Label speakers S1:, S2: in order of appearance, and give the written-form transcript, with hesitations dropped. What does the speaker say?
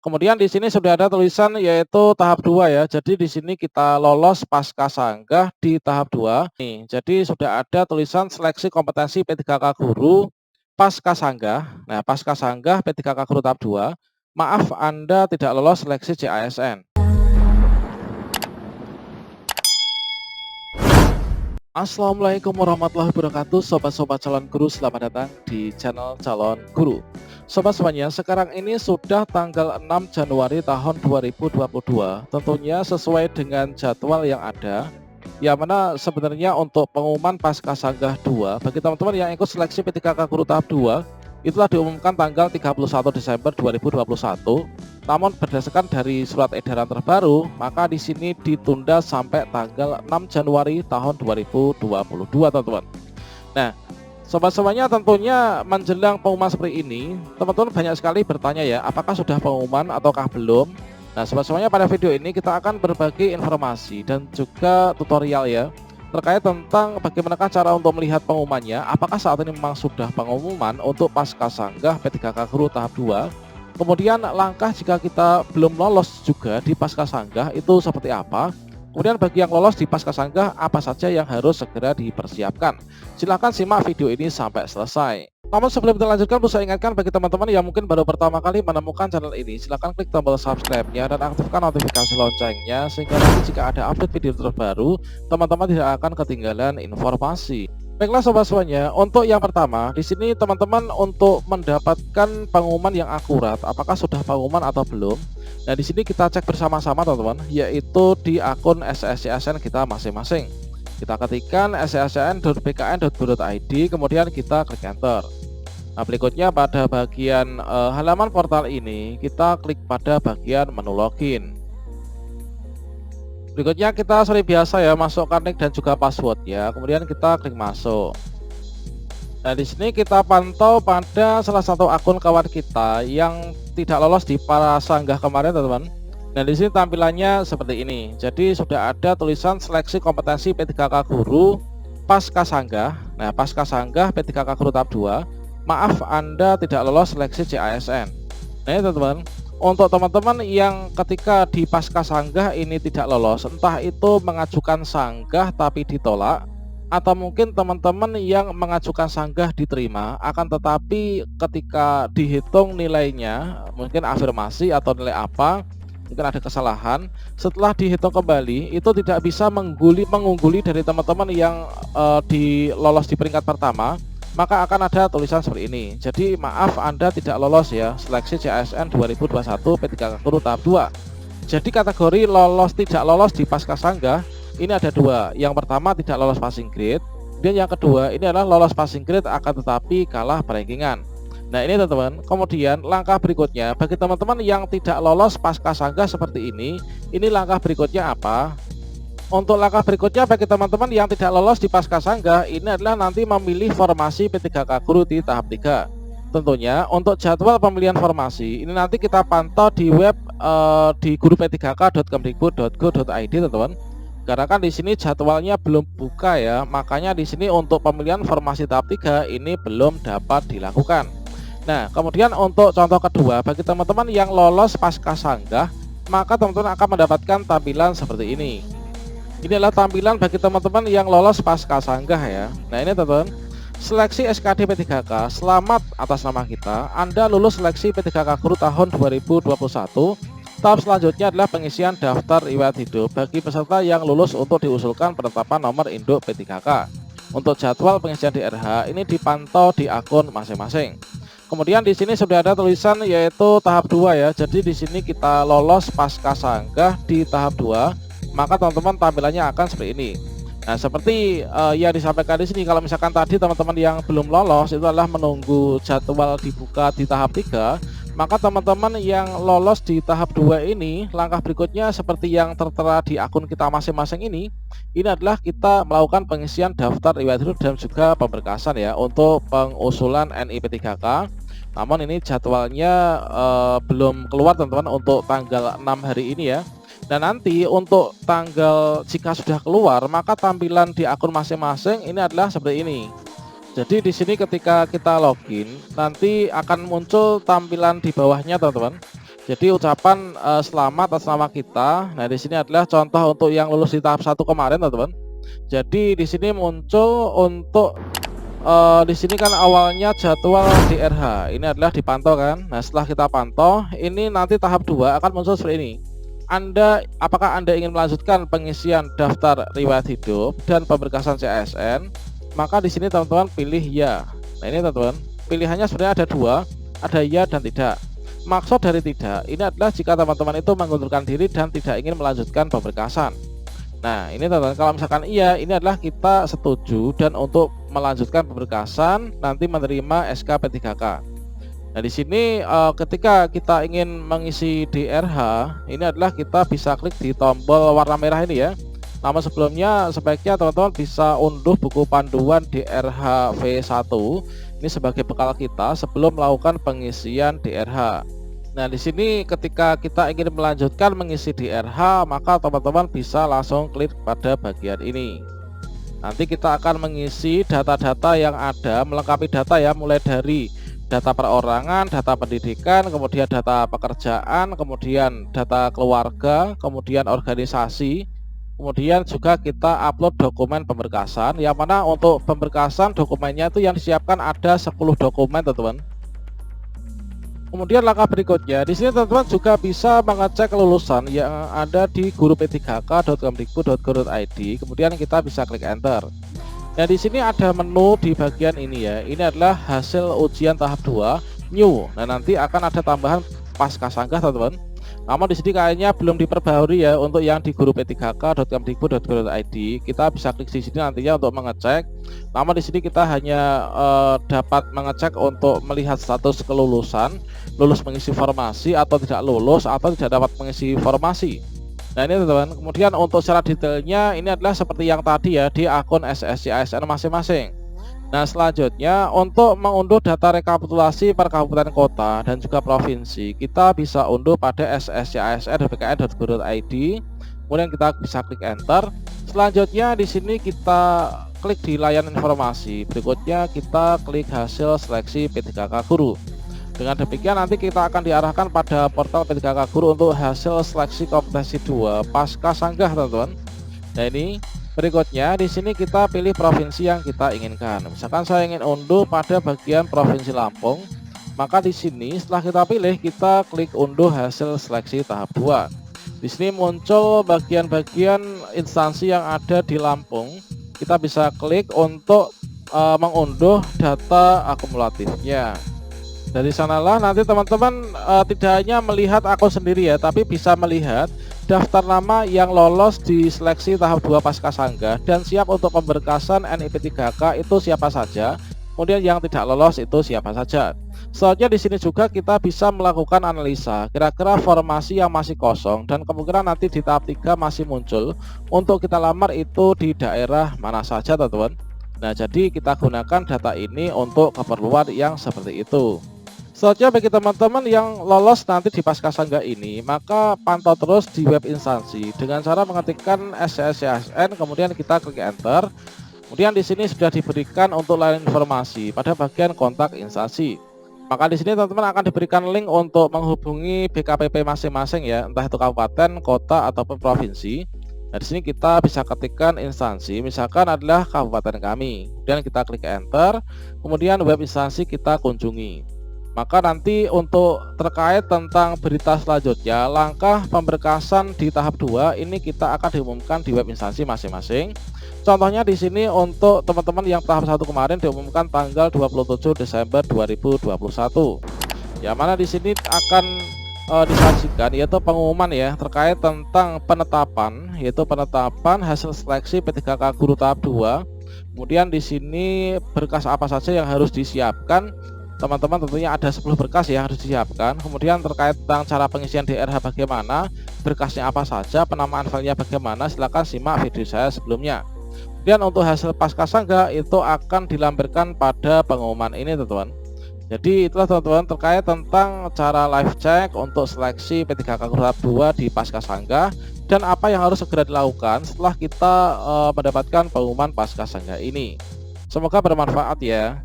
S1: Kemudian di sini sudah ada tulisan yaitu tahap 2 ya. Jadi di sini kita lolos pasca sanggah di tahap 2. Nih, jadi sudah ada tulisan seleksi kompetensi P3K guru pasca sanggah. Nah, pasca sanggah P3K guru tahap 2. Maaf Anda tidak lolos seleksi CASN. Assalamualaikum warahmatullahi wabarakatuh. Sobat-sobat calon guru, selamat datang di channel calon guru. Sobat semuanya, sekarang ini sudah tanggal 6 Januari tahun 2022. Tentunya sesuai dengan jadwal yang ada, yang mana sebenarnya untuk pengumuman pasca sanggah 2 bagi teman-teman yang ikut seleksi P3K guru tahap 2 itulah diumumkan tanggal 31 Desember 2021. Namun berdasarkan dari surat edaran terbaru, maka di sini ditunda sampai tanggal 6 Januari tahun 2022, teman-teman. Nah, sobat semuanya, tentunya menjelang pengumuman seperti ini, teman-teman banyak sekali bertanya ya, apakah sudah pengumuman ataukah belum? Nah, sobat semuanya, pada video ini kita akan berbagi informasi dan juga tutorial ya, terkait tentang bagaimana cara untuk melihat pengumumannya, apakah saat ini memang sudah pengumuman untuk pasca sanggah P3K guru tahap 2. Kemudian langkah jika kita belum lolos juga di pasca sanggah itu seperti apa. Kemudian bagi yang lolos di pasca sanggah apa saja yang harus segera dipersiapkan. Silahkan simak video ini sampai selesai. Namun sebelum kita lanjutkan, perlu saya ingatkan bagi teman-teman yang mungkin baru pertama kali menemukan channel ini, silahkan klik tombol subscribe-nya dan aktifkan notifikasi loncengnya, sehingga nanti jika ada update video terbaru, teman-teman tidak akan ketinggalan informasi. Baiklah sobat semuanya, untuk yang pertama di sini teman-teman untuk mendapatkan pengumuman yang akurat, apakah sudah pengumuman atau belum. Nah, di sini kita cek bersama-sama teman-teman, yaitu di akun SCASN kita masing-masing. Kita ketikkan scasn.bkn.go.id, kemudian kita klik enter. Nah, berikutnya pada bagian halaman portal ini kita klik pada bagian menu login. Berikutnya kita seperti biasa ya, masukkan nick dan juga password ya. Kemudian kita klik masuk. Nah, di sini kita pantau pada salah satu akun kawan kita yang tidak lolos di para sanggah kemarin, teman-teman. Nah, di sini tampilannya seperti ini. Jadi sudah ada tulisan seleksi kompetensi P3K guru pasca sanggah. Nah, pasca sanggah P3K guru tahap 2. Maaf Anda tidak lolos seleksi CASN. Nah, ini teman-teman. Untuk teman-teman yang ketika di pasca sanggah ini tidak lolos, entah itu mengajukan sanggah tapi ditolak, atau mungkin teman-teman yang mengajukan sanggah diterima, akan tetapi ketika dihitung nilainya, mungkin afirmasi atau nilai apa, mungkin ada kesalahan, setelah dihitung kembali itu tidak bisa mengungguli dari teman-teman yang lolos di peringkat pertama, maka akan ada tulisan seperti ini. Jadi maaf Anda tidak lolos ya seleksi CASN 2021 P3K guru tahap 2. Jadi kategori lolos tidak lolos di pasca sanggah ini ada dua. Yang pertama tidak lolos passing grade, dan yang kedua ini adalah lolos passing grade akan tetapi kalah perankingan. Nah, ini teman-teman. Kemudian langkah berikutnya bagi teman-teman yang tidak lolos pasca sanggah seperti ini langkah berikutnya apa? Untuk langkah berikutnya bagi teman-teman yang tidak lolos di pasca sanggah ini adalah nanti memilih formasi P3K guru di tahap 3. Tentunya untuk jadwal pemilihan formasi ini nanti kita pantau di web di guru-p3k.kemdikbud.go.id, teman-teman. Karena kan di sini jadwalnya belum buka ya, makanya di sini untuk pemilihan formasi tahap 3 ini belum dapat dilakukan. Nah, kemudian untuk contoh kedua bagi teman-teman yang lolos pasca sanggah, maka teman-teman akan mendapatkan tampilan seperti ini. Ini adalah tampilan bagi teman-teman yang lolos pasca sanggah ya. Nah, ini teman-teman, seleksi SKD P3K, selamat atas nama kita, Anda lulus seleksi P3K guru tahun 2021. Tahap selanjutnya adalah pengisian daftar riwayat hidup bagi peserta yang lulus untuk diusulkan penetapan nomor induk P3K. Untuk jadwal pengisian DRH ini dipantau di akun masing-masing. Kemudian di sini sudah ada tulisan yaitu tahap 2 ya. Jadi di sini kita lolos pasca sanggah di tahap 2. Maka teman-teman tampilannya akan seperti ini. Nah, seperti yang disampaikan di sini, kalau misalkan tadi teman-teman yang belum lolos itu adalah menunggu jadwal dibuka di tahap 3, maka teman-teman yang lolos di tahap 2 ini langkah berikutnya seperti yang tertera di akun kita masing-masing ini adalah kita melakukan pengisian daftar riwayat hidup dan juga pemberkasan ya untuk pengusulan NIP3K. Namun ini jadwalnya belum keluar teman-teman untuk tanggal 6 hari ini ya. Dan nanti untuk tanggal jika sudah keluar, maka tampilan di akun masing-masing ini adalah seperti ini. Jadi di sini ketika kita login, nanti akan muncul tampilan di bawahnya teman-teman. Jadi ucapan selamat atas nama kita. Nah, di sini adalah contoh untuk yang lulus di tahap 1 kemarin, teman-teman. Jadi di sini muncul untuk di sini kan awalnya jadwal DRH ini adalah dipantau kan. Nah, setelah kita pantau, ini nanti tahap 2 akan muncul seperti ini. Apakah Anda ingin melanjutkan pengisian daftar riwayat hidup dan pemberkasan CASN? Maka di sini teman-teman pilih ya. Nah, ini teman-teman, pilihannya sebenarnya ada dua, ada ya dan tidak. Maksud dari tidak ini adalah jika teman-teman itu mengundurkan diri dan tidak ingin melanjutkan pemberkasan. Nah, ini teman-teman, kalau misalkan iya, ini adalah kita setuju dan untuk melanjutkan pemberkasan nanti menerima SK P3K. Nah, di sini ketika kita ingin mengisi DRH, ini adalah kita bisa klik di tombol warna merah ini ya. Namun sebelumnya sebaiknya teman-teman bisa unduh buku panduan DRH V1 ini sebagai bekal kita sebelum melakukan pengisian DRH. Nah, di sini ketika kita ingin melanjutkan mengisi DRH, maka teman-teman bisa langsung klik pada bagian ini. Nanti kita akan mengisi data-data yang ada, melengkapi data ya, mulai dari data perorangan, data pendidikan, kemudian data pekerjaan, kemudian data keluarga, kemudian organisasi. Kemudian juga kita upload dokumen pemberkasan, yang mana untuk pemberkasan dokumennya itu yang disiapkan ada 10 dokumen, teman-teman. Kemudian langkah berikutnya, di sini teman-teman juga bisa mengecek kelulusan yang ada di guru-p3k.kemdikbud.go.id. Kemudian kita bisa klik enter. Nah, di sini ada menu di bagian ini ya. Ini adalah hasil ujian tahap 2 new. Nah, nanti akan ada tambahan pascasanggah, teman-teman. Namun di sini kayaknya belum diperbarui ya untuk yang di guru-p3k.kemdikbud.go.id. Kita bisa klik di sini nantinya untuk mengecek. Namun di sini kita hanya dapat mengecek untuk melihat status kelulusan, lulus mengisi formasi atau tidak lulus atau tidak dapat mengisi formasi. Nah, ini teman-teman. Kemudian untuk secara detailnya ini adalah seperti yang tadi ya, di akun SSCASN masing-masing. Nah, selanjutnya untuk mengunduh data rekapitulasi per kabupaten kota dan juga provinsi, kita bisa unduh pada sscasn.bkn.go.id. Kemudian kita bisa klik enter. Selanjutnya di sini kita klik di layanan informasi. Berikutnya kita klik hasil seleksi P3K Guru. Dengan demikian nanti kita akan diarahkan pada portal P3K Guru untuk hasil seleksi kompetensi 2 pascasanggah, teman-teman. Nah, ini berikutnya di sini kita pilih provinsi yang kita inginkan. Misalkan saya ingin unduh pada bagian Provinsi Lampung, maka di sini setelah kita pilih, kita klik unduh hasil seleksi tahap 2. Di sini muncul bagian-bagian instansi yang ada di Lampung. Kita bisa klik untuk mengunduh data akumulatifnya. Dari sanalah nanti teman-teman tidak hanya melihat akun sendiri ya, tapi bisa melihat daftar nama yang lolos di seleksi tahap 2 pascasanggah dan siap untuk pemberkasan NIP3K itu siapa saja. Kemudian yang tidak lolos itu siapa saja. Selanjutnya di sini juga kita bisa melakukan analisa kira-kira formasi yang masih kosong dan kemungkinan nanti di tahap 3 masih muncul untuk kita lamar itu di daerah mana saja, teman-teman. Nah, jadi kita gunakan data ini untuk keperluan yang seperti itu. Selanjutnya bagi teman-teman yang lolos nanti di pascasanggah ini, maka pantau terus di web instansi dengan cara mengetikkan SSCASN, kemudian kita klik enter. Kemudian di sini sudah diberikan untuk layanan informasi pada bagian kontak instansi. Maka di sini teman-teman akan diberikan link untuk menghubungi BKPP masing-masing ya, entah itu kabupaten, kota ataupun provinsi. Nah, di sini kita bisa ketikkan instansi, misalkan adalah kabupaten kami. Kemudian kita klik enter, kemudian web instansi kita kunjungi. Maka nanti untuk terkait tentang berita selanjutnya, langkah pemberkasan di tahap 2 ini kita akan diumumkan di web instansi masing-masing. Contohnya di sini untuk teman-teman yang tahap 1 kemarin diumumkan tanggal 27 Desember 2021. Yang mana di sini akan disajikan yaitu pengumuman ya terkait tentang penetapan, yaitu penetapan hasil seleksi P3K Guru tahap 2. Kemudian di sini berkas apa saja yang harus disiapkan. Teman-teman tentunya ada 10 berkas yang harus disiapkan. Kemudian terkait tentang cara pengisian DRH bagaimana, berkasnya apa saja, penamaan filenya bagaimana, silahkan simak video saya sebelumnya. Kemudian untuk hasil pascasanggah itu akan dilampirkan pada pengumuman ini, teman-teman. Jadi itulah teman-teman terkait tentang cara live check untuk seleksi P3K Guru tahap 2 di pascasanggah dan apa yang harus segera dilakukan setelah kita mendapatkan pengumuman pascasanggah ini. Semoga bermanfaat ya.